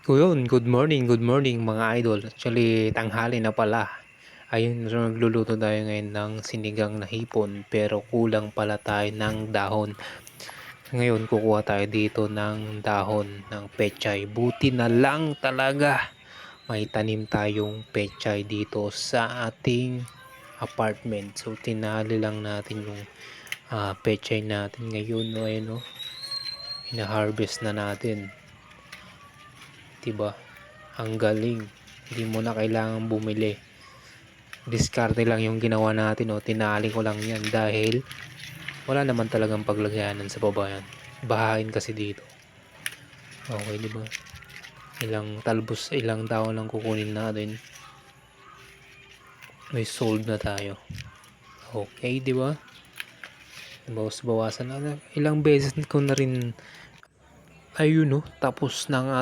Good morning mga idol. Actually, tanghali na pala. Ayun, so nagluluto tayo ngayon ng sinigang na hipon pero kulang pala tayo ng dahon. Ngayon, kukuha tayo dito ng dahon ng pechay. Buti na lang talaga may tanim tayong pechay dito sa ating apartment. So, tinali lang natin yung pechay natin ngayon. No, ayun, no? Ina-harvest na natin. Diba? Ang galing. Hindi mo na kailangan bumili. Diskarte lang yung ginawa natin, o tinali ko lang yan dahil wala naman talagang paglagyanan sa baba yan. Bahain kasi dito. Okay, di ba? Ilang talbos, ilang taon lang kukunin natin. May sold na tayo. Okay, di ba? Bawas-bawasan na. Ilang beses ko na rin ayun, no? Tapos na nga